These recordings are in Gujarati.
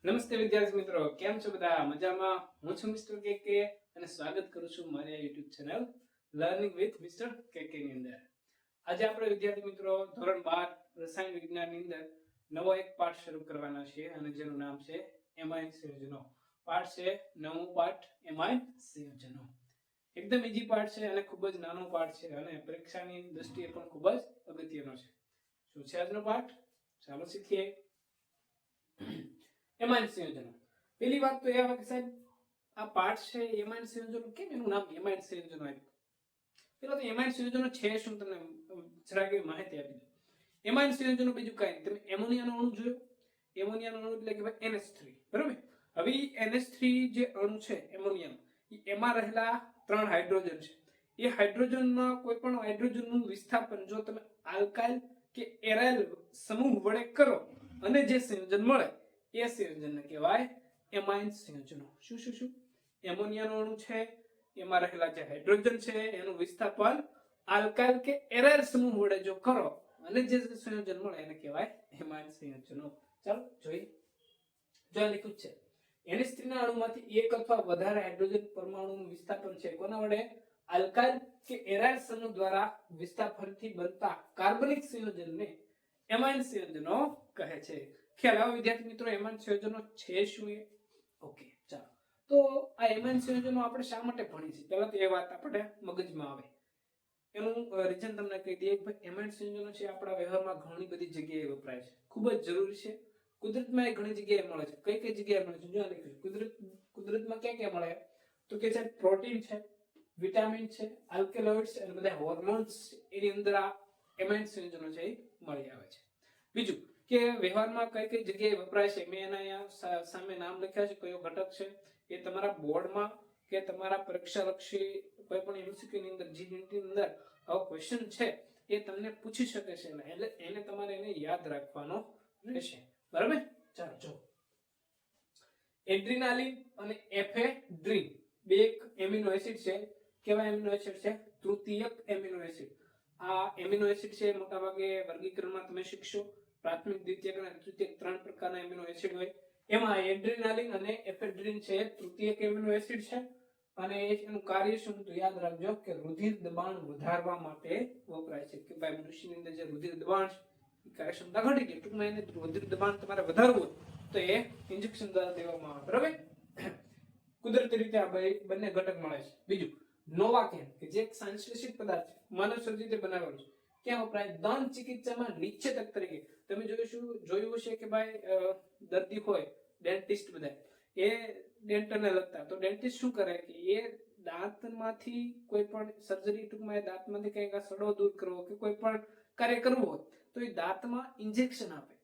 નમસ્તે વિદ્યાર્થી મિત્રો, કેમ છો બધા? મજામાં? હું છું મિસ્ટર કેકે અને સ્વાગત કરું છું મારી YouTube channel learning with mister KK ની અંદર. આજે આપણે વિદ્યાર્થી મિત્રો ધોરણ 12 રસાયણ વિજ્ઞાનની અંદર નવો એક પાઠ શરૂ કરવાના છીએ અને જેનું નામ છે એમાઇન સંયોજનો. પાઠ છે નવમો પાઠ એમાઇન સંયોજનો. એકદમ ઈઝી પાઠ છે અને ખૂબ જ નાનો પાઠ છે અને પરીક્ષાની દ્રષ્ટિએ પણ ખૂબ જ અગત્યનો છે. શું છે આજનો પાઠ? ચાલો શીખીએ. એમાઇન સંયોજનો. પહેલી વાત તો એ આવે કે સાહેબ આ પાઠ છે એમાઇન સંયોજનો, કેમ એનું નામ એમાઇન સંયોજનો આપ્યું? પેલા તો એમાઇન સંયોજનો છે શું, તમને જરાક એવી માહિતી આપી દઉં. એમાઇન સંયોજનો બીજું કાંઈ નહીં. તમે એમોનિયાનો અણુ જોયો? એમોનિયાનો અણુ એટલે કે ભાઈ NH3, બરાબર? હવે NH3 જે અણુ છે એમોનિયાનો, એમાં રહેલા 3 હાઇડ્રોજન છે. એ હાઇડ્રોજનમાં કોઈ પણ હાઇડ્રોજનનું વિસ્થાપન જો તમે આલ્કાઇલ કે એરાઇલ સમૂહ વડે કરો અને જે સંયોજન મળે એ સંયોજનને કહેવાય એમાઇન સંયોજનો. શું શું શું? એમોનિયાનો અણુ છે, એમાં રહેલા જે હાઇડ્રોજન છે એનું વિસ્થાપન આલ્કાઇલ કે એરાઇલ સમૂહ વડે જો કરો અને જે સંયોજન મળે એને કહેવાય એમાઇન સંયોજનો. ચાલો જોઈએ. જો લખ્યું છે NH3 ના અણુમાંથી એક અથવા વધારે હાઇડ્રોજન પરમાણુનું વિસ્થાપન છે કોના વડે? આલ્કાઇલ કે એરાઇલ સમૂહ દ્વારા વિસ્થાપનથી બનતા કાર્બનિક સંયોજનને એમાઇન સંયોજનો કહે છે. ખ્યાલ આવે વિદ્યાર્થી મિત્રો એમાઇન સંયોજનો છે શું એ? ઓકે, ચાલો. તો આ એમાઇન સંયોજનો આપણે શા માટે ભણી છે? પહેલા તો એ વાત આપણે મગજમાં આવે. એનું રીઝન તમને કહી દઈએ કે ભાઈ એમાઇન સંયોજનો છે આપણા વ્યવહારમાં ઘણી બધી જગ્યાએ વપરાય છે, ખૂબ જ જરૂરી છે. કુદરતમાં એ ઘણી જગ્યાએ મળે છે. કઈ કઈ જગ્યાએ મળે છે? જો લખ્યું કુદરતમાં ક્યાં ક્યાં મળે? તો કે છે પ્રોટીન છે, વિટામિન છે, આલ્કેલોઇડ્સ અને બધા હોર્મોન્સ એની અંદર આ એમાઇન સંયોજનો છે એ મળી આવે છે. બીજું કે વ્યવહારમાં કઈ કઈ જગ્યાએ વપરાય છે મેં એના અહીંયા સામે નામ લખ્યા છે. કયો ઘટક છે એ તમારા બોર્ડમાં કે તમારા પરીક્ષાલક્ષી કોઈ પણ MCQ ની અંદર GNT ની અંદર આવો ક્વેશ્ચન છે એ તમને પૂછી શકે છે એટલે એને તમારે એને યાદ રાખવાનો રહેશે, બરાબર? ચાલો જો એડ્રીનાલિન અને એફેડ્રીન બે એમિનો એસિડ છે. કેવા એમિનો એસિડ છે? તૃતીયક એમિનો એસિડ. આ એમિનો એસિડ છે મોટાભાગે વર્ગીકરણમાં તમે શીખશો. પ્રાથમિક, દ્વિતીયક અને તૃતીયક 3 પ્રકારના એમિનો એસિડ હોય. એમાં એડ્રીનાલિન અને એફેડ્રીન છે તૃતીયક એમિનો એસિડ છે અને એનું કાર્ય શું તો યાદ રાખજો કે રુધિર દબાણ વધારવા માટે વપરાય છે. કે ભાઈ મનુષ્યની અંદર જે રુધિર દબાણ છે કાર્યક્ષમતા ઘટી ગઈ, ટૂંકમાં એને રુધિર દબાણ તમારે વધારવું હોય તો એ ઇન્જેક્શન દ્વારા દેવામાં આવે, બરાબર? કુદરતી રીતે આ બંને ઘટક મળે છે. બીજું નોવાકેન કે જે એક સંશ્લેષિત પદાર્થ છે, માનવ સર્જિત બનાવેલો છે. ક્યાં વપરાય? દંત ચિકિત્સામાં નિશ્ચેતક તરીકે. તમે જોયું હશે કે ભાઈ દર્દી હોય ડેન્ટિસ્ટ બધા એ ડેન્ટલને લગતા, તો ડેન્ટિસ્ટ શું કરે કે એ દાંતમાંથી કોઈ પણ સર્જરી, ટૂંકમાં એ દાંતમાંથી કંઈક સડો દૂર કરવો કે કોઈ પણ કાર્ય કરવું હોય તો એ દાંતમાં ઇન્જેક્શન આપે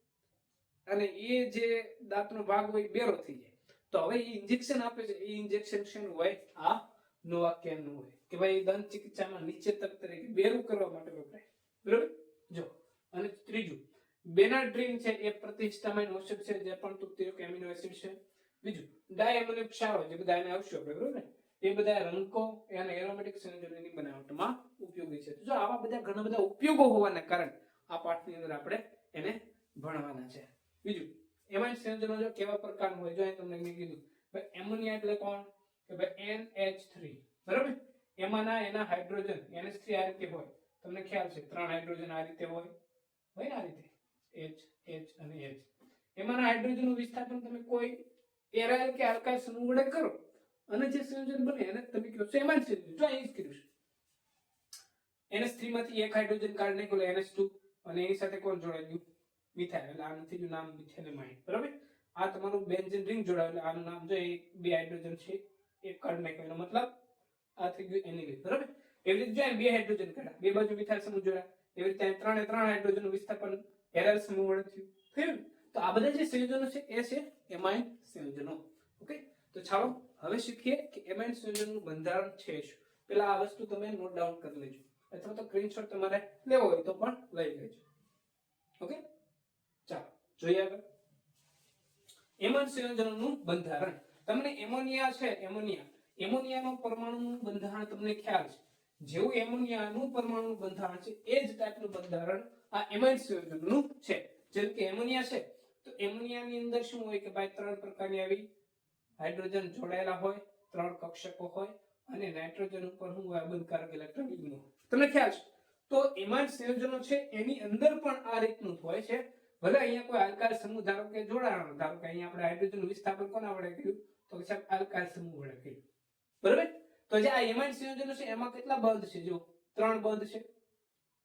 અને એ જે દાંતનો ભાગ હોય બેરો થઈ જાય. તો હવે એ ઇન્જેક્શન આપે છે, એ ઇન્જેક્શન શેનું હોય? આ નોવાકેનનું હોય કે ભાઈ દંત ચિકિત્સામાં નિશ્ચેતક તરીકે બેરું કરવા માટે વપરાય, બરાબર? જો અને ત્રીજું બેનાડ્રીન છે એ પ્રતિહિસ્ટામાઇન ઔષધ છે જે પણ તૃતીયક એમિનો એસિડ છે. બીજું ડાયએમિનો ક્ષારો જે બધા એને આવશ્યક છે, બરાબર ને? એ બધા રંકો અને એરોમેટિક સંયોજનોની બનાવટમાં ઉપયોગી છે. જો આવા બધા ઘણા બધા ઉપયોગો હોવાને કારણે આ પાઠની અંદર આપણે એને ભણવાના છે. બીજું એમાઇન સંયોજનો જો કેવા પ્રકારનું હોય, જો અહીં તમને મેં કીધું ભાઈ એમોનિયા એટલે કોણ? કે ભાઈ NH3, બરાબર? એમાંના એના હાઇડ્રોજન NH3 આ રીતે હોય, તમને ખ્યાલ છે 3 હાઇડ્રોજન આ રીતે હોય આ રીતે H H અને H. એમાંના હાઇડ્રોજનનું વિસ્થાપન તમે કોઈ એરાઇલ કે આલ્કાઇલ સમૂહ વડે કરો અને જે સંયોજન બને એને તમે કહો છો એમાઇન સંયોજન. જો અહીં જ કર્યું છે NH3 માંથી એક હાઇડ્રોજન કાઢી નાખ્યો NH2 અને એની સાથે કોણ જોડાયું? મિથાઇલ. એટલે આનાથી જ નામ મિથેલેમાઇન, બરાબર? આ તમારું બેન્ઝીન રિંગ જોડાયું એટલે આનું નામ જો બે હાઇડ્રોજન છે એક કાઢી નાખ્યો એનો મતલબ આ થઈ ગયું એનિલિન, બરાબર? એવી રીતે જો બે હાઇડ્રોજન કાઢ્યા, બે બાજુ મિથાઇલ સમૂહ જોડ્યા, એવી રીતે 3 હાઇડ્રોજનનું વિસ્થાપન એરાઇલ સમૂહ વડે થયું. તો આ બધા જે સંયોજનો છે એ છે એમાઇન સંયોજનો. ઓકે, તો ચાલો હવે શીખીએ કે એમાઇન સંયોજનનું બંધારણ છે શું. પહેલા આ વસ્તુ તમે નોટ ડાઉન કરી લેજો અથવા તો સ્ક્રીનશોટ તમારે લેવો હોય તો પણ લઈ લેજો. ઓકે, ચાલો જોઈએ આગળ. એમાઇન સંયોજનોનું બંધારણ. તમને એમોનિયા છે, એમોનિયાનો પરમાણુનું બંધારણ તમને ખ્યાલ છે. જેવું એમોનિયાનું પરમાણુનું બંધારણ છે એ જ ટાઈપનું બંધારણ આ એમાઇન સંયોજનનું છે. જેમ કે એમોનિયા છે તો એમોનિયાની અંદર શું હોય કે ભાઈ ત્રણ પ્રકારની આવી હાઇડ્રોજન જોડાયેલા હોય, ત્રણ કક્ષકો હોય અને નાઇટ્રોજન ઉપર શું હોય અબંધકારક ઇલેક્ટ્રોન યુગ્મ. તમને ખ્યાલ છે? તો એમાઇન સંયોજનો છે એની અંદર પણ આ રીતનું હોય છે. ભલે અહીંયા કોઈ આલ્કાઇલ સમૂહ ધારો કે જોડાણો, ધારો કે અહીંયા આપણે હાઇડ્રોજનનું વિસ્થાપન કોના વડે કર્યું તો સાહેબ આલ્કાઇલ સમૂહ વડે કર્યું. બરાબર? તો જે આ એમાઇન સંયોજનો છે એમાં કેટલા બંધ છે? જો ત્રણ બંધ છે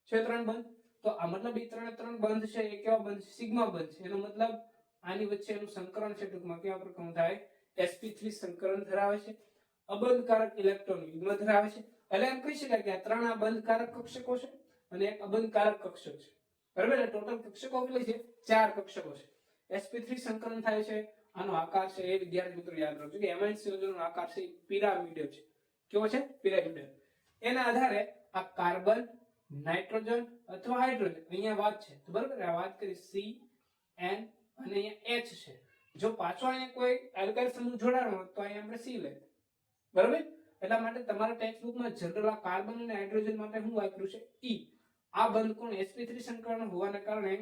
ત્રણ બંધ. તો આ મતલબ એ ત્રણ બંધ છે એ કેવા બંધ છે? સિગ્મા બંધ છે. એનો મતલબ આની વચ્ચે એનું સંકરણ છે ટૂંકમાં કેવા પ્રકારનું થાય? sp3 સંકરણ ધરાવે છે, અબંધકારક ઇલેક્ટ્રોન યુગ્મ ધરાવે છે. એટલે એમ કહી શકાય કે આ ત્રણ આ બંધકારક કક્ષકો છે અને એક અબંધકારક કક્ષક છે. બરાબર? એટલે ટોટલ કક્ષકો કેટલી છે? 4 કક્ષકો છે. sp3 સંકરણ થાય છે. આનો આકાર છે એ વિદ્યાર્થી મિત્રો યાદ રાખજો કે એમાઇન સંયોજનનો આકાર છે પિરામિડ છે. કેવો છે? પિરામિડ. એના આધારે આ કાર્બન, નાઇટ્રોજન અથવા હાઇડ્રોજન અહીંયા વાત છે તો બરાબર આ વાત કરી C N અને અહીંયા H છે. જો પાછો અહીંયા કોઈ આલ્કાઇલ સમૂહ જોડાણો હોય તો અહીંયા આપણે C લઈએ. બરાબર? એટલા માટે તમારા ટેક્સ્ટ બુકમાં જનરલ આ કાર્બન અને હાઇડ્રોજન માટે શું વાપર્યું છે? E. આ બંધકોણ sp3 સંકરણ હોવાને કારણે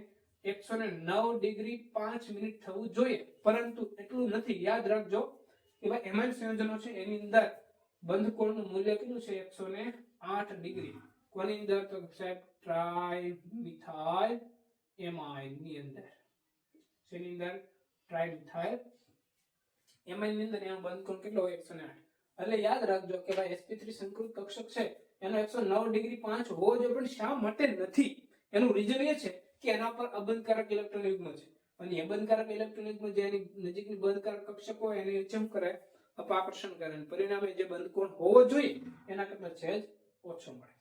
109 ડિગ્રી 5 મિનિટ થવું જોઈએ, પરંતુ એટલું નથી. યાદ રાખજો કે ભાઈ એમાઇન સંયોજનો છે એની અંદર બંધકોણનું મૂલ્ય કેટલું છે? 108 ડિગ્રી. કોની અંદર? તો સાહેબ ટ્રાઇમિથાઇલ એમાઇન ની અંદર. શેની અંદર? ટ્રાઇમિથાઇલ એમાઇન ની અંદર એનો બંધકોણ કેટલો હોય? 108. એટલે યાદ રાખજો કે ભાઈ sp3 સંકૃત કક્ષક છે એનો 109 ડિગ્રી 5 હોવો જોઈએ, પણ શા માટે નથી? એનું રીઝન એ છે કે એના પર અબંધકારક ઇલેક્ટ્રોન યુગ્મ છે અને અબંધકારક ઇલેક્ટ્રોન યુગ્મ જે એની નજીકની બંધકારક કક્ષક હોય એને ચમ કરે? અપાકર્ષણ કરે. પરિણામે જે બંધકોણ હોવો જોઈએ એના કરતા સહેજ ઓછો મળે.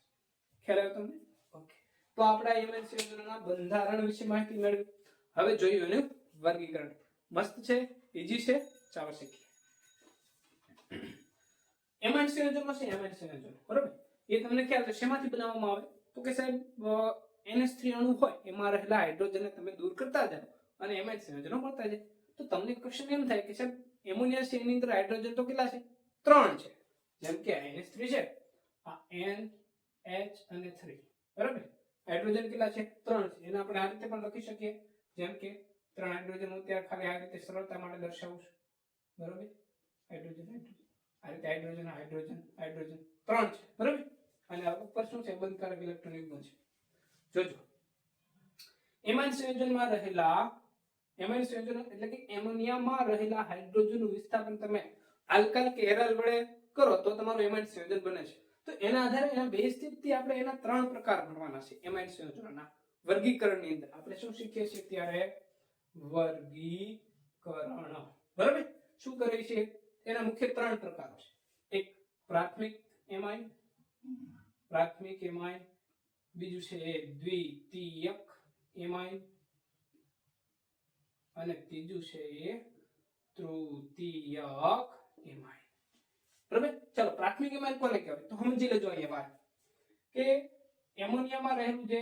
ખ્યાલ આવ્યો તમને? ઓકે. તો આપણે એમાઇન સંયોજનોના બંધારણ વિશે માહિતી મેળવી. હવે જોયું એનું વર્ગીકરણ. મસ્ત છે, ઈઝી છે. ચાલો શીખીએ. એમાઇન સંયોજનો છે એમાઇન સંયોજનો. બરાબર? એ તમને ખ્યાલ છે શેમાંથી બનાવવામાં આવે? તો કે સાહેબ NH3 અણુ હોય એમાં રહેલા હાઇડ્રોજનને તમે દૂર કરતા જાઓ અને એમાઇન સંયોજનો મળતા જાય. તો તમને ક્વેશ્ચન એમ થાય કે સાહેબ એમોનિયા છે એની અંદર હાઇડ્રોજન તો કેટલા છે? 3 છે. જેમ કે NH3 છે, આ N H અને 3. બરાબર? હાઇડ્રોજન કેટલા છે? 3 છે. એને આપણે આ રીતે પણ લખી શકીએ જેમ કે 3 હાઇડ્રોજન હું ત્યાં ખાલી આ રીતે સરળતા માટે દર્શાવું છું. બરાબર? હાઇડ્રોજન આ રીતે હાઇડ્રોજન હાઇડ્રોજન હાઇડ્રોજન 3 છે. બરાબર? અને આ ઉપર શું છે? બંધકારક ઇલેક્ટ્રોન યુગ્મ છે. જોજો એમાઇન સંયોજનમાં રહેલા એમાઇન સંયોજનો એટલે કે એમોનિયામાં રહેલા હાઇડ્રોજનનું વિસ્થાપન તમે આલ્કાઇલ કે એરાઇલ વડે કરો તો તમારું એમાઇન સંયોજન બને છે. તો એના આધારે એના બે સ્થિતિથી આપણે એના 3 પ્રકાર ભણવાના છે. એમાઇન સંયોજનોના વર્ગીકરણની અંદર આપણે શું શીખીએ છીએ? ત્યારે વર્ગીકરણ. બરાબર? શું કરીએ છીએ? એના મુખ્ય 3 પ્રકારો છે. એક પ્રાથમિક એમાઇન, બીજું છે દ્વિતીયક એમાઇન અને ત્રીજું છે તૃતીયક એમાઇન. બરાબર? ચલો પ્રાથમિક એમાઇન કોને કહેવાય? તો સમજી લેજો અહીંયા વાત કે એમોનિયામાં રહેલું જે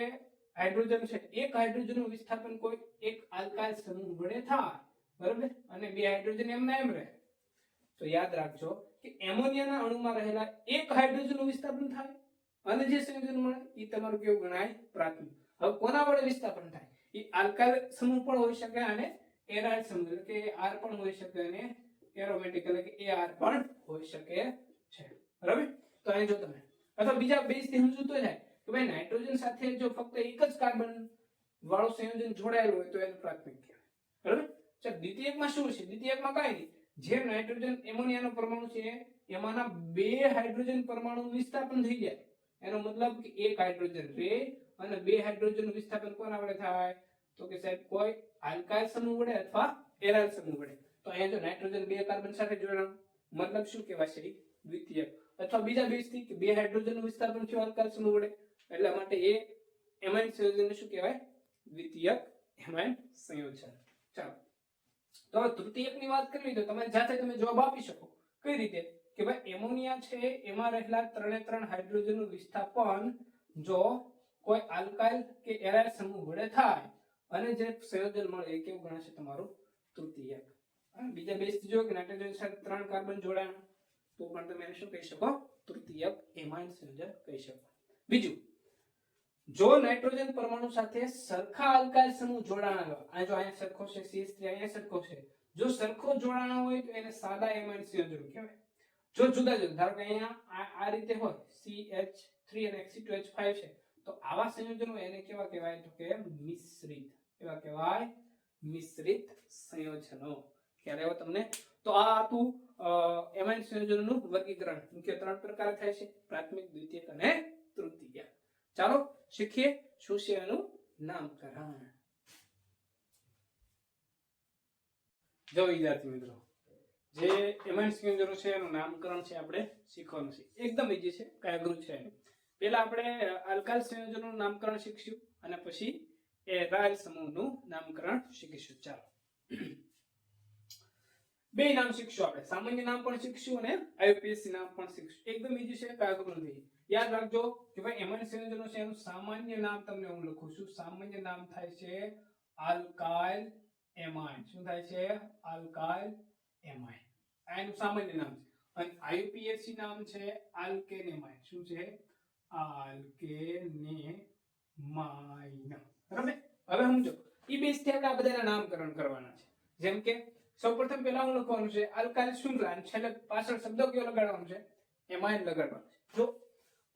હાઇડ્રોજન છે એક હાઇડ્રોજનનું વિસ્થાપન કોઈ એક આલ્કાઇલ સમૂહ વડે થાય. બરાબર? અને બે હાઇડ્રોજન એમના એમ રહે. તો યાદ રાખજો કે એમોનિયાના અણુમાં રહેલા એક હાઇડ્રોજનનું વિસ્થાપન થાય અને જે સંયોજન મળે એ તમારું કેવું ગણાય? પ્રાથમિક. હવે કોના વડે વિસ્થાપન થાય? એ આલ્કાઇલ સમૂહ પણ હોઈ શકે અને એરાઇલ સમૂહ એટલે કે R પણ હોઈ શકે અને એરોમેટિક એટલે કે AR પણ હોઈ શકે છે. બરાબર? તો અહીં જો તમે અથવા બીજા બે થી સમજૂતો થાય કે ભાઈ નાઇટ્રોજન સાથે જો ફક્ત એક જ કાર્બન વાળું સંયોજન જોડાયેલું હોય તો એને પ્રાથમિક કહેવાય. બરાબર? ચાલ દ્વિતીયકમાં શું છે? દ્વિતીયકમાં કાંઈ નહીં. જે નાઇટ્રોજન એમોનિયાનો પરમાણુ છે એમાંના બે હાઇડ્રોજન પરમાણુ વિસ્થાપન થઈ જાય. એનો મતલબ કે એક હાઇડ્રોજન રે અને બે હાઇડ્રોજનનું વિસ્થાપન કોના વડે થાય? તો કે સાહેબ કોઈ આલ્કાઇલ સમૂહ વડે અથવા એરાઇલ સમૂહ વડે. તો અહીંયા જો નાઇટ્રોજન બે કાર્બન સાથે જોડાણ મતલબ શું કહેવાય છે? દ્વિતીયક. અથવા બીજા બે થી કે બે હાઇડ્રોજનનું વિસ્થાપન થયું આલ્કાઇલ સમૂહ વડે એટલા માટે એ એમાઇન સંયોજનને શું કહેવાય? દ્વિતીયક એમાઇન સંયોજન. ચાલો તો હવે તૃતીયકની વાત કરવી તો તમારી જાતે તમે જવાબ આપી શકો. કઈ રીતે? કે ભાઈ એમોનિયા છે એમાં રહેલા 3 હાઇડ્રોજનનું વિસ્થાપન જો કોઈ આલ્કાઇલ કે એરાઇલ સમૂહ વડે થાય અને જે સંયોજન મળે એ કેવું ગણાશે? તમારું તૃતીયક. અને બીજા બે થી જો કે નાઇટ્રોજન સાથે 3 કાર્બન જોડાણ તો પણ તમે એને શું કહી શકો? તૃતીયક એમાઇન સંયોજન કહી શકો. બીજું જો નાઇટ્રોજન પરમાણુ સાથે સરખા અલ્કાઇલ સમૂહ જોડાણા હોય, આ જો અહીંયા સરખો છે CH3 અહીંયા સરખો છે, જો સરખો જોડાણા હોય તો એને સાદા એમાઇન સંયોજનો કહેવાય. જો જુદા જુદા, ધારો કે અહીંયા આ રીતે હોય CH3 અને Xe2H5 છે, તો આવા સંયોજનો એને કેવા કહેવાય તો કે મિશ્રિત. કેવા કહેવાય? મિશ્રિત સંયોજનો. ખ્યાલ આવ્યો તમને? તો આ હતું એમાઇન સંયોજનોનું વર્ગીકરણ. મુખ્ય 3 પ્રકાર થાય છે: પ્રાથમિક, દ્વિતીયક અને તૃતીયક. ચાલો શીખીએ શું છે એનું નામકરણ. જો વિદ્યાર્થી મિત્રો, જે એમાઇન સંયોજનો છે એનું નામકરણ છે આપણે શીખવાનું છે. એકદમ ઈઝી છે, કઈ અઘરું છે નહીં. પહેલા આપણે આલ્કાઇલ સંયોજનોનું નામકરણ શીખશું અને પછી એરાઇલ સમૂહનું નામકરણ શીખીશું. ચાલો બે નામ શીખશું આપણે. સામાન્ય નામ પણ શીખશું અને આઈયુપીએસસી નામ પણ શીખશું. એકદમ ઈઝી છે, કઈ અઘરું નથી. યાદ રાખજો કે ભાઈ એમાઇન સંયોજનો છે એનું સામાન્ય નામ તમને હું લખું છું. સામાન્ય નામ થાય છે આલ્કાઇલ એમાઇન. શું થાય છે? Alkyl amine. આ એનું સામાન્ય નામ છે. અને આઈયુપીએસસી નામ છે આલ્કેન એમાઇન. શું છે? આલ્કેનેમાઇન. બરાબર? હવે સમજો, ઈ બેઝ થી આપણે આ બધાના નામકરણ કરવાના છે. જેમ કે સૌપ્રથમ પહેલા હું લખવાનું છે આલ્કાઇલ શૃંખલા, અને છેલ્લે પાછળ શબ્દ કયો લગાડવાનો છે? એમાઇન લગાડવાનો છે. જો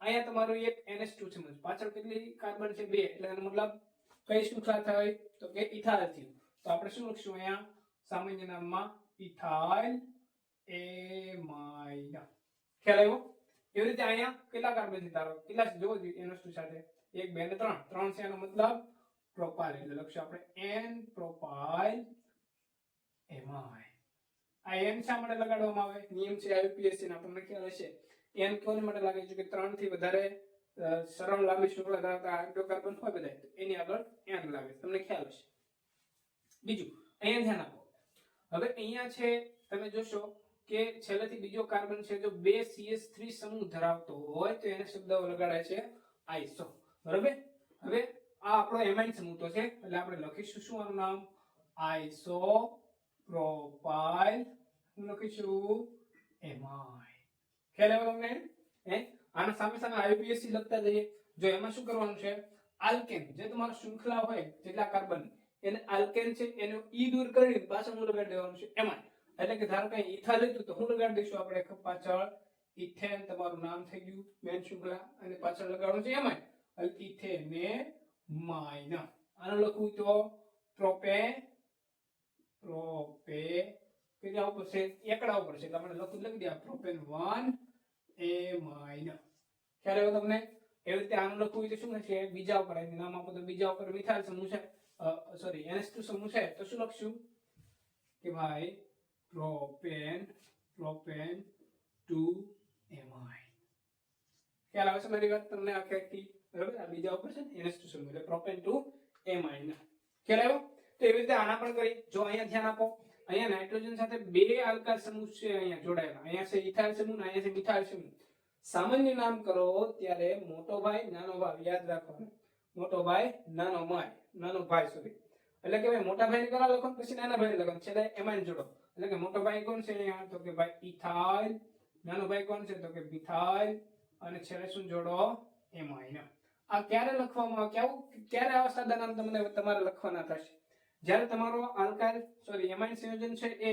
અહીંયા તમારું એક NH2 છે, પાછળ કેટલી કાર્બન છે? 2. એટલે એનો મતલબ કઈ શૃંખલા થાય તો કે ઇથાઇલ થયું. તો આપણે શું લખશું અહીંયા સામાન્ય નામમાં? Ethyl amine. ખ્યાલ આવ્યો? એવી રીતે અહીંયા કેટલા કાર્બન છે તારો? કેટલા છે જોવો જોઈએ NH2 સાથે? 1 2 અને 3. 3 છે એનો મતલબ પ્રોપાઇલ. એટલે લખશું આપણે N પ્રોપાઇલ એમાઇન. આ N શા માટે લગાડવામાં આવે? નિયમ છે આઈયુપીએસસી ના, તમને ખ્યાલ હશે. N કોને માટે લાગે છે કે 3 થી વધારે સરળ લાંબી શૃંખલા ધરાવતા હાઇડ્રોકાર્બન હોય બધા, એની આગળ N લાગે. તમને ખ્યાલ હશે. બીજું અહીંયા ધ્યાન આપો. હવે અહીંયા છે તમે જોશો કે છેલ્લેથી બીજો કાર્બન છે, જો 2 CH3 સમૂહ ધરાવતો હોય તો એને શબ્દ લગાડાય છે આઇસો. બરાબર? હવે આ આપણો એમાઇન સમૂહ તો છે, એટલે આપણે લખીશું શું આનું નામ? Iso propyl. હું લખીશું એમાઇન. ખ્યાલ આવ્યો તમને? આના સામે સામે આઈયુપીએસસી લખતા જઈએ. જો એમાં શું કરવાનું છે? આલ્કેન, જે તમારો શૃંખલા હોય જેટલા કાર્બન, એને આલ્કેન છે એનો ઈ દૂર કરી પાછળ હું લગાડી દેવાનું છે એમાઇન. એટલે કે ધારો કે ઇથાઇલ હતું તો હું લગાડી દઈશું આપણે પાછળ ઇથેન. તમારું નામ થઈ ગયું મેન શૃંખલા, અને પાછળ લગાડવાનું છે એમાઇન. એટલે ઇથેનેમાઇન. આનું લખવું તો કેટલા ઉપર છે? એકડા ઉપર છે, એટલે આપણે લખી દે પ્રોપેન 1 એમાઇન. ખ્યાલ આવ્યો તમને? એવી રીતે આનું લખવું તો શું છે? બીજા ઉપર નામ આપો તો બીજા ઉપર મિથાઇલ સમૂહ છે, સોરી NH2 સમૂહ છે, તો શું લખશું કે ભાઈ પ્રોપેન 2 એમાઇન. ખ્યાલ આવે છે મારી વાત તમને? આખી બરાબર? આ બીજા ઉપર છે NH2 સમૂહ એટલે પ્રોપેન 2 એમાઇન. ખ્યાલ આવ્યો? તો એવી રીતે આના પણ કરી. જો અહીંયા ધ્યાન આપો, અહીંયા નાઇટ્રોજન સાથે 2 આલ્કાઇલ સમૂહ છે અહીંયા જોડાયેલા. અહીંયા છે ઇથાઇલ સમૂહ અને અહીંયા છે મિથાઇલ સમૂહ. સામાન્ય નામ કરો ત્યારે મોટો ભાઈ નાનો ભાઈ યાદ રાખવાનું. મોટો ભાઈ નાનો ભાઈ સોરી. એટલે કે ભાઈ મોટા ભાઈને પેલા લખો પછી નાના ભાઈને લખો, છેલ્લે એમાઇન જોડો. એટલે કે મોટો ભાઈ કોણ છે અહીંયા તો કે ભાઈ ઇથાઇલ, નાનો ભાઈ કોણ છે તો કે મિથાઇલ, અને છેલ્લે શું જોડો? એમાઇન. આ ક્યારે લખવામાં આવે? ક્યારે આવા સાદા નામ તમને તમારે લખવાના થશે? જ્યારે તમારો આલ્કાઇલ એમાઇન સંયોજન છે એ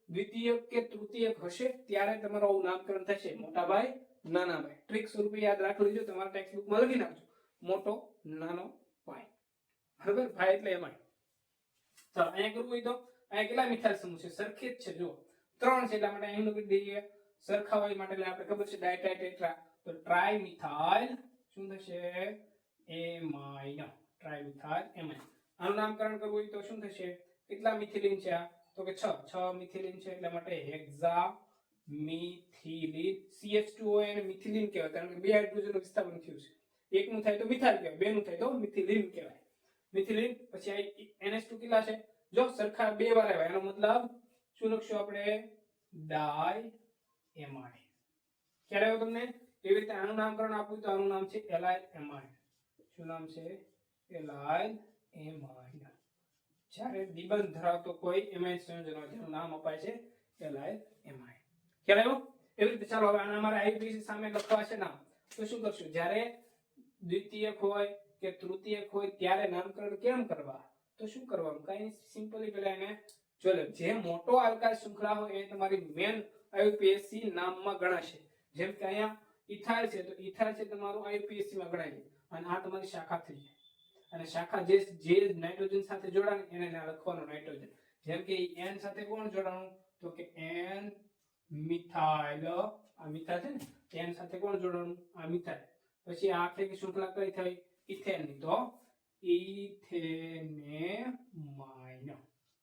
દ્વિતીયક કે તૃતીયક હશે ત્યારે તમારું આવું નામકરણ થશે. મોટા ભાઈ નાના ભાઈ. ટ્રિક સ્વરૂપે યાદ રાખી લેજો, તમારા ટેક્સ્ટ બુકમાં લખી નાખજો મોટો નાનો ભાઈ. બરાબર? ભાઈ એટલે એમાઇન. ચાલો અહીંયા કરવું હોય તો અહીંયા કેટલા મિથાઇલ સમૂહ છે? સરખી જ છે. જો 3 છે એટલા માટે અહીં લખી દઈએ. સરખા હોય માટે એટલે આપણે ખબર છે ડાય ટેટ્રા, તો ટ્રાય મિથાઇલ શું થશે? એમાઇન. Try methyl amine. આનું નામકરણ કરવું હોય તો શું થશે? કેટલા મિથિલિન છે? તો કે 6 મિથિલિન છે, એટલા માટે હેક્ઝા મિથિલિન. CH2 હોય એને મિથિલિન કહેવાય, કારણ કે 2 હાઇડ્રોજનનું વિસ્થાપન થયું છે. એકનું થાય તો મિથાઇલ કહેવાય, બેનું થાય તો મિથિલિન કહેવાય. મિથિલિન. પછી આ NH2 કેટલા છે? જો સરખા 2 વાર આવ્યા, એનો મતલબ શું લખશું આપણે? ડાય એમાઇન. ખ્યાલ આવ્યો તમને? એવી રીતે આનું નામકરણ આપવું તો આનું નામ છે એલાઇલ એમાઇન. શું નામ છે? એલાઇલ એમાઇન. જ્યારે દ્વિબંધ ધરાવતો કોઈ એમાઇન સંયોજન હોય તેનું નામ અપાય છે એલાઇલ એમાઇન. ખ્યાલ આવ્યો? એવી રીતે ચાલો હવે આના અમારે આઈયુપીએસસી સામે લખવા છે નામ, તો શું કરશું? જ્યારે દ્વિતીયક હોય કે તૃતીયક હોય ત્યારે નામકરણ કેમ કરવા, તો શું કરવાનું, કઈ સિમ્પલી પેલા એને જોઈ લો. જે મોટો આલ્કાઇલ શૃંખલા હોય એ તમારી મેન આઈયુપીએસસી નામમાં ગણાશે. જેમ કે અહીંયા ઇથાઇલ છે તો ઇથાઇલ છે તમારું આઈયુપીએસસી માં ગણાય અને આ તમારી શાખા થઈ જાય. અને શાખા જે નાઇટ્રોજન સાથે જોડાણ એને લખવાનું નાઇટ્રોજન. જેમ કે n સાથે કોણ જોડાણું, તો કે n મિથાઇલ, આ મિથાઇલ છે ને, n સાથે કોણ જોડાણું, આ મિથાઇલ. પછી આ આખી શૃંખલા કઈ થઈ, ઇથેન ની, તો ઇથેનેમાઇન.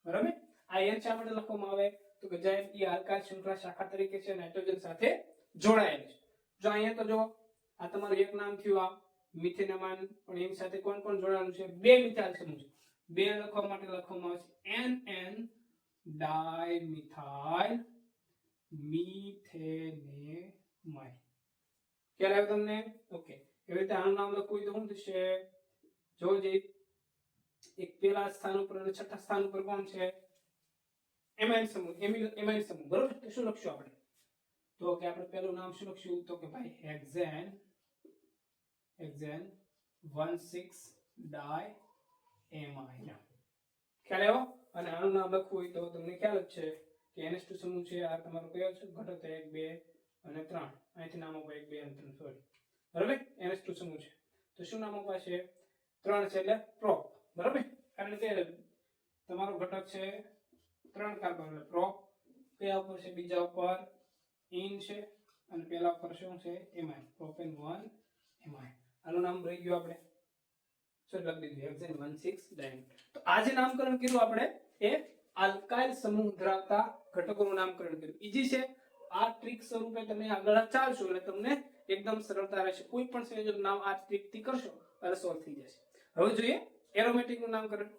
બરાબર. આ n શા માટે લખવામાં આવે, તો કે જેમ એ આલ્કાઇલ શૃંખલા શાખા તરીકે છે નાઇટ્રોજન સાથે જોડાયેલી છે. જો અહીંયા તો જો આ તમારું એક નામ થયું આ મિથેનેમાઇન, પણ એની સાથે કોણ કોણ જોડાયેલું છે, બે મિથાઇલ સમૂહ છે. બે લખવા માટે લખવામાં આવે છે NN ડાયમિથાઇલ મિથેનેમાઇન. ખ્યાલ આવ્યો તમને? ઓકે. એવી રીતે આનું નામ લખવું હોય તો શું થશે, જો જે એક પેલા સ્થાન ઉપર અને છઠ્ઠા સ્થાન ઉપર કોણ છે, એમાઇન સમૂહ, એમાઇન સમૂહ. બરોબર. તો શું લખશું આપણે, તો કે આપણે પેલું નામ શું લખશું, તો કે ભાઈ હેક્ઝેન 16 ડાયએમાઇન. ખ્યાલ આવ્યો? અને આનું નામ લખવું હોય તો તમને ખ્યાલ જ છે કે NH2 સમૂહ છે. આ તમારો કયો છે, ઘટક 1 2 અને 3. અહીંથી નામ આપો 1 2 અને 3, સોરી. બરાબર. NH2 સમૂહ છે તો શું નામ અપાશે, 3 છે એટલે પ્રોપ. બરાબર. કારણ કે તમારો ઘટક છે 3 કાર્બન એટલે પ્રોપ. કયા ઉપર છે, બીજા ઉપર ઇન છે અને પેલા ઉપર શું છે, એમાઇન, પ્રોપેન 1 એમાઇન. આનું નામ રહી ગયું આપણે, સો લખી દીધું હેક્ઝેન 16 ડાયમિથાઇલ. તો આ જે નામકરણ કર્યું આપણે એ આલ્કાઇલ સમૂહ ધરાવતા ઘટકોનું નામકરણ કર્યું. ઈઝી છે. આ ટ્રીક સ્વરૂપે તમે આગળ ચાલશો એટલે તમને એકદમ સરળતા રહેશે. કોઈ પણ સંયોજન નામ આ ટ્રીક થી કરશો એટલે સોલ્વ થઈ જશે. હવે જોઈએ એરોમેટિક નું નામકરણ.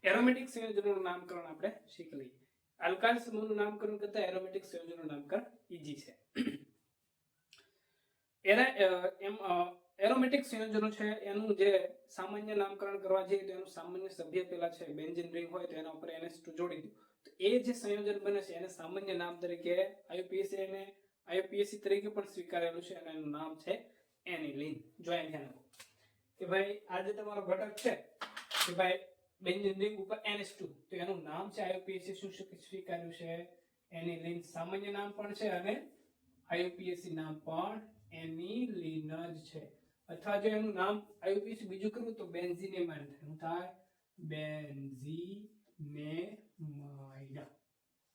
એરોમેટિક સંયોજનોનું નામકરણ આપણે શીખી લઈએ. આલ્કાઇલ સમૂહનું નામકરણ કરતા એરોમેટિક સંયોજનોનું નામકરણ ઈઝી છે. એરોમેટિક સંયોજનો છે એનું જે સામાન્ય નામકરણ કરવા જઈએ તો એનું સામાન્ય સભ્ય પેલા છે બેન્ઝીન રિંગ હોય તો એના ઉપર NH2 જોડી દો તો એ જે સંયોજન બને છે એને સામાન્ય નામ તરીકે આઈયુપીએસસી તરીકે પણ સ્વીકારેલું છે અને એનું નામ છે એનિલીન. જો એમ ધ્યાન આપો કે ભાઈ આ જે તમારો ઘટક છે કે ભાઈ બેન્ઝીન રિંગ ઉપર NH2 તો એનું નામ છે આઈયુપીએસસી શું સ્વીકાર્યું છે, એનિલીન. સામાન્ય નામ પણ છે અને આઈયુપીએસસી નામ પણ એનિલીન જ છે. અથવા જો એનું નામ આઈયુપીએસસી બીજું કરું તો બેન્ઝીનેમાઇન થાય. બેન્ઝીનેમાઇન.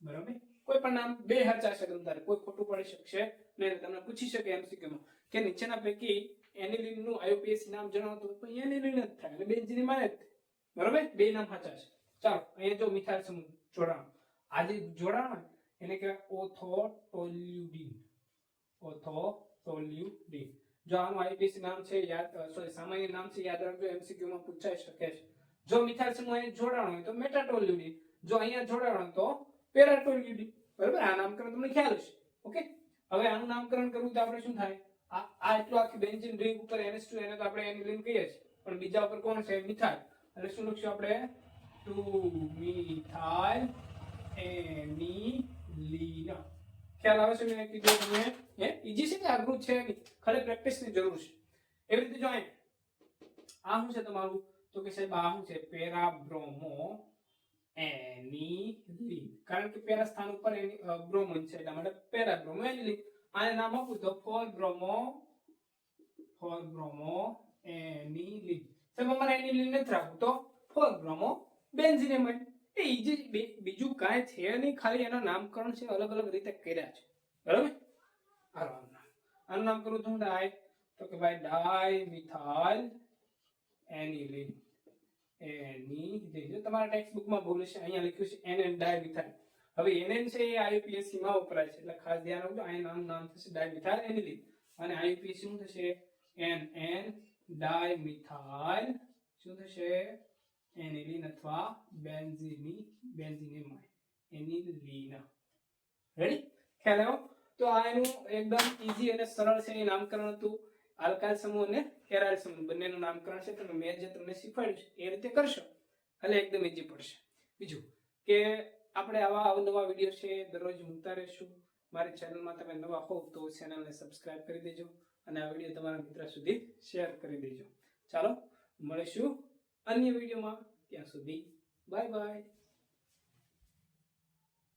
બરાબર. કોઈ પણ નામ બે હાચા છે તમારે કોઈ ખોટું પડી શકશે નહીં. તમને પૂછી શકે એમસીક્યુમાં કે નીચેના પૈકી એનિલીન નું આઈયુપીએસસી નામ જણાવો તો એનિલીન જ થાય એટલે બેન્ઝીનેમાઇન જ થાય. બરાબર. બે નામ સાચા છે. ચાલો અહીંયા જો મિથાઇલ સમૂહ જોડાણ, આ જે જોડાણ એને કહેવાય ઓથોટોલ્યુડીન. ઓથોટોલ્યુડીન. જો આનું આઈયુપીએસસી નામ છે સામાન્ય નામ છે યાદ રાખજો, એમસીક્યુ માં પૂછાઈ શકે છે. જો મિથાઇલ સમૂહ અહીં જોડાણ હોય તો મેટાટોલ્યુડીન, જો અહીંયા જોડાણ હોય તો પેરાટોલ્યુડીન. બરાબર. આ નામકરણ તમને ખ્યાલ હશે. ઓકે. હવે આનું નામકરણ કરવું તો આપણે શું થાય, આ એટલું આખી બેન્ઝીન રિંગ ઉપર NH2 એને તો આપણે એનિલીન કહીએ છીએ પણ બીજા ઉપર કોણ છે, મિથાઇલ. એટલે શું લખશું આપણે, 2 મિથાઇલ એનિલીન. ખ્યાલ આવે છે મેં કીધું તમને? ઈઝી છે કે અઘરું છે નહીં, ખાલી પ્રેક્ટિસની જરૂર છે. એવી રીતે જો આ શું છે તમારું, તો કે સાહેબ આ શું છે, પેરાબ્રોમો એનિલીન. કારણ કે પેરા સ્થાન ઉપર બ્રોમોન છે એટલા માટે પેરાબ્રોમો એનિલીન. આને નામ આપું તો 4-બ્રોમો એનિલીન. સાહેબ અમારે એનિલીન નથી રાખવું તો 4-બ્રોમો બેન્ઝીનેમાઇન. એ ઈઝી, બીજું કાંઈ છે નહીં, ખાલી એના નામકરણ છે અલગ અલગ રીતે કર્યા છે. બરાબર. આનું નામ કરું તો ડાય, તો કે ભાઈ ડાયમિથાઇલ એનિલીન. એનિલીન. તમારા ટેક્સ્ટ બુકમાં ભૂલ છે, અહીંયા લખ્યું છે NN ડાયમિથાઇલ. હવે NN છે એ આઈયુપીએસસી માં વપરાય છે એટલે ખાસ ધ્યાન રાખજો. અહીંયા નામ થશે ડાયમિથાઇલ એનિલીન અને આઈયુપીએસસી શું થશે, NN ડાયમિથાઇલ શું થશે, એનિલીન અથવા બેન્ઝીનેમાઇન એનિલીન. રેડી? ખ્યાલ આવ્યો? તો આ એનું એકદમ ઈઝી અને સરળ છે એ નામકરણ હતું. આલ્કાઇલ સમૂહ અને એરાઇલ સમૂહ બંનેનું નામકરણ છે. તમે મેં જે તમને શીખવાડ્યું છે એ રીતે કરશો એટલે એકદમ ઈઝી પડશે. બીજું કે આપણે આવા અવનવા વિડીયો છે દરરોજ મૂકતા રહેશું. મારી ચેનલમાં તમે નવા હોવ તો ચેનલને સબસ્ક્રાઇબ કરી દેજો અને આ વિડીયો તમારા મિત્ર સુધી શેર કરી દેજો. ચાલો મળીશું અન્ય વિડીયોમાં, ત્યાં સુધી બાય બાય.